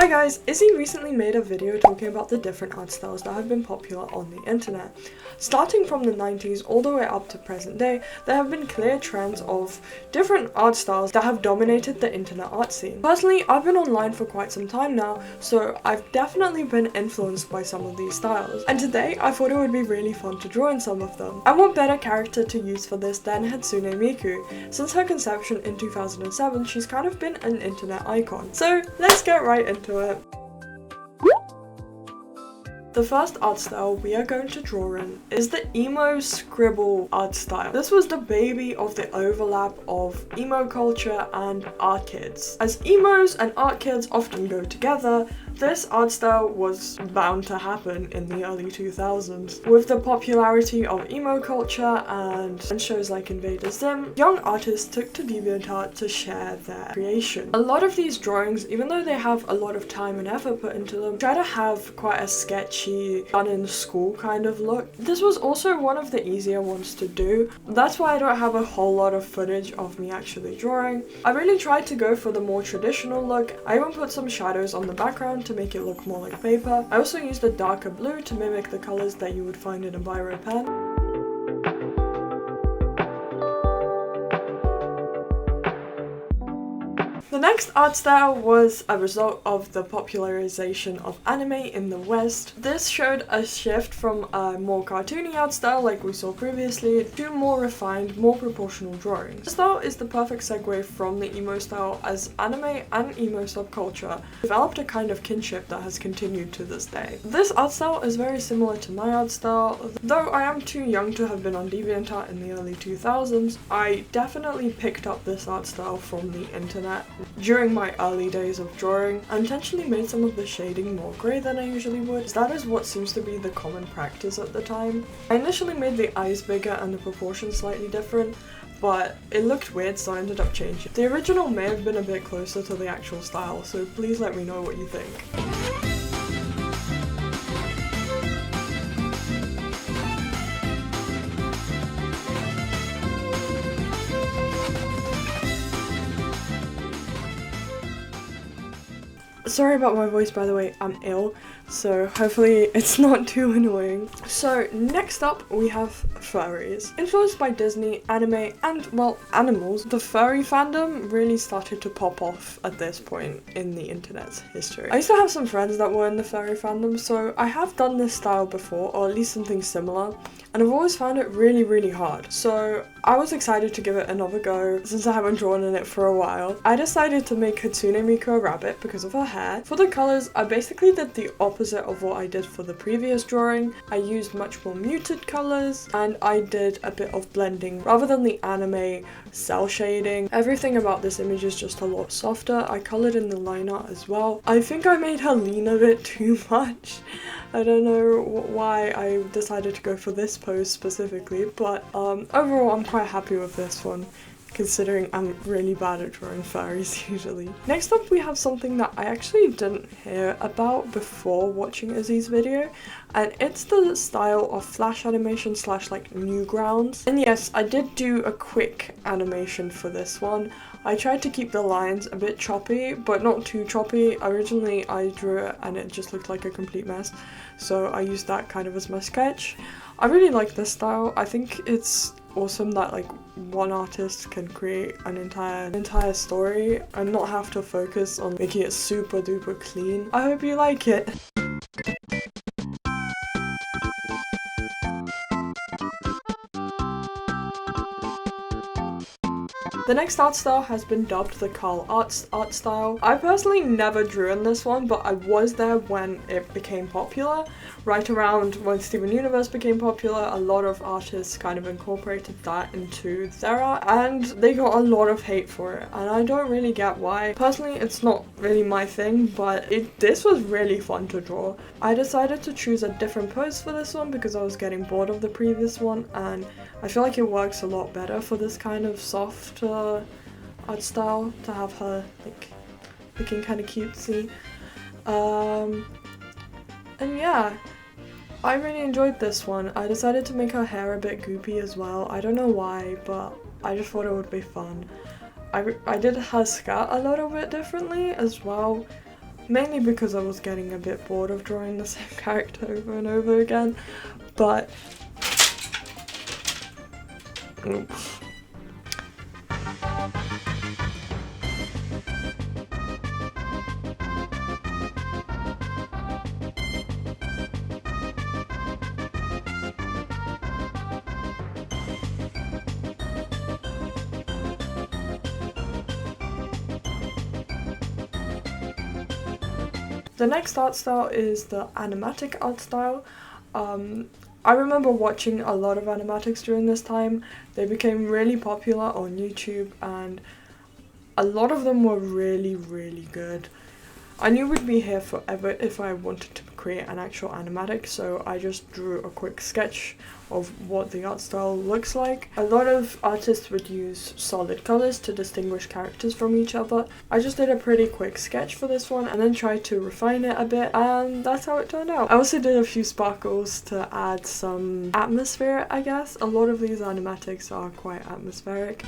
Hi guys, Izzy recently made a video talking about the different art styles that have been popular on the internet. Starting from the 90s all the way up to present day, there have been clear trends of different art styles that have dominated the internet art scene. Personally, I've been online for quite some time now, so I've definitely been influenced by some of these styles. And today, I thought it would be really fun to draw in some of them. And what better character to use for this than Hatsune Miku? Since her conception in 2007, she's kind of been an internet icon. So let's get right into it. The first art style we are going to draw in is the emo scribble art style. This was the baby of the overlap of emo culture and art kids. As emos and art kids often go together, this art style was bound to happen in the early 2000s. With the popularity of emo culture and shows like Invader Zim, young artists took to DeviantArt to share their creation. A lot of these drawings, even though they have a lot of time and effort put into them, try to have quite a sketchy, done in school kind of look. This was also one of the easier ones to do. That's why I don't have a whole lot of footage of me actually drawing. I really tried to go for the more traditional look. I even put some shadows on the background to make it look more like paper. I also used a darker blue to mimic the colors that you would find in a biro pen. The next art style was a result of the popularization of anime in the West. This showed a shift from a more cartoony art style like we saw previously to more refined, more proportional drawings. This style is the perfect segue from the emo style, as anime and emo subculture developed a kind of kinship that has continued to this day. This art style is very similar to my art style. Though I am too young to have been on DeviantArt in the early 2000s, I definitely picked up this art style from the internet during my early days of drawing. I intentionally made some of the shading more grey than I usually would, as that is what seems to be the common practice at the time. I initially made the eyes bigger and the proportions slightly different, but it looked weird, so I ended up changing. The original may have been a bit closer to the actual style, so please let me know what you think. Sorry about my voice, by the way, I'm ill, so hopefully it's not too annoying. So next up we have furries. Influenced by Disney, anime, and well, animals, the furry fandom really started to pop off at this point in the internet's history. I used to have some friends that were in the furry fandom, so I have done this style before, or at least something similar, and I've always found it really hard. So I was excited to give it another go since I haven't drawn in it for a while. I decided to make Hatsune Miku a rabbit because of her hair. For the colours, I basically did the opposite of what I did for the previous drawing. I used much more muted colours and I did a bit of blending rather than the anime cell shading. Everything about this image is just a lot softer. I coloured in the line art as well. I think I made her lean a bit too much. I don't know why I decided to go for this pose specifically, but overall I'm quite happy with this one, considering I'm really bad at drawing furries usually. Next up we have something that I actually didn't hear about before watching Izzy's video, and it's the style of flash animation slash like Newgrounds. And yes, I did do a quick animation for this one. I tried to keep the lines a bit choppy, but not too choppy. Originally I drew it and it just looked like a complete mess, so I used that kind of as my sketch. I really like this style. I think it's awesome that like one artist can create an entire story and not have to focus on making it super duper clean. I hope you like it. The next art style has been dubbed the Carl art style. I personally never drew in this one, but I was there when it became popular. Right around when Steven Universe became popular, a lot of artists kind of incorporated that into their art, and they got a lot of hate for it, and I don't really get why. Personally, it's not really my thing, but this was really fun to draw. I decided to choose a different pose for this one because I was getting bored of the previous one, and I feel like it works a lot better for this kind of soft art style, to have her like looking kind of cutesy. And yeah, I really enjoyed this one. I decided to make her hair a bit goopy as well. I don't know why, but I just thought it would be fun. I did her skirt a little bit differently as well. mainly because I was getting a bit bored of drawing the same character over and over again, but oops. The next art style is the Animatic art style. I remember watching a lot of animatics during this time. They became really popular on YouTube and a lot of them were really good. I knew we'd be here forever if I wanted to create an actual animatic, so I just drew a quick sketch of what the art style looks like. A lot of artists would use solid colors to distinguish characters from each other. I just did a pretty quick sketch for this one and then tried to refine it a bit, and that's how it turned out. I also did a few sparkles to add some atmosphere, I guess. A lot of these animatics are quite atmospheric.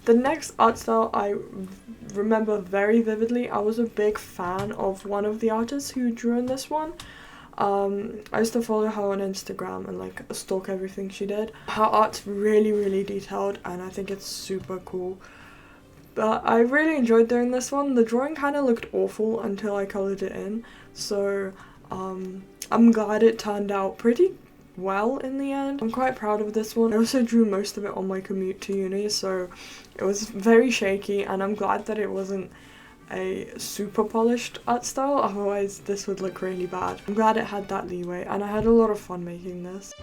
The next art style I remember very vividly. I was a big fan of one of the artists who drew in this one. I used to follow her on Instagram and like stalk everything she did. Her art's really detailed and I think it's super cool. But I really enjoyed doing this one. The drawing kind of looked awful until I colored it in, so I'm glad it turned out pretty well in the end. I'm quite proud of this one. I also drew most of it on my commute to uni, so it was very shaky and I'm glad that it wasn't a super polished art style, otherwise this would look really bad. I'm glad it had that leeway and I had a lot of fun making this.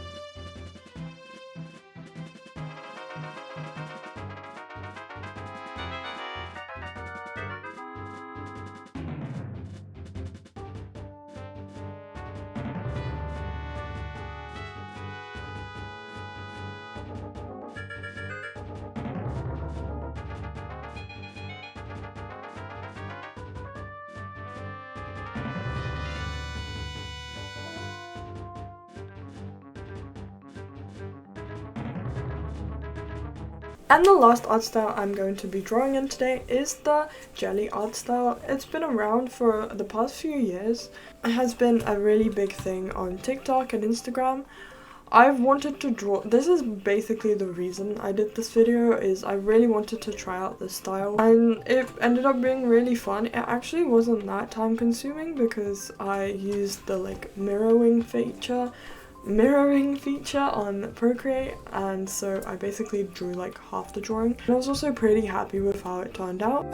And the last art style I'm going to be drawing in today is the jelly art style. It's been around for the past few years. It has been a really big thing on TikTok and Instagram. I've wanted to draw, this is basically the reason I did this video, is I really wanted to try out this style and it ended up being really fun. It actually wasn't that time consuming because I used the like mirroring feature on Procreate, and so I basically drew like half the drawing. And I was also pretty happy with how it turned out.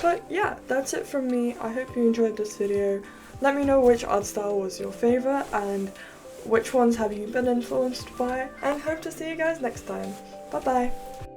But yeah, that's it from me. I hope you enjoyed this video. Let me know which art style was your favourite and which ones have you been influenced by, and hope to see you guys next time. Bye bye!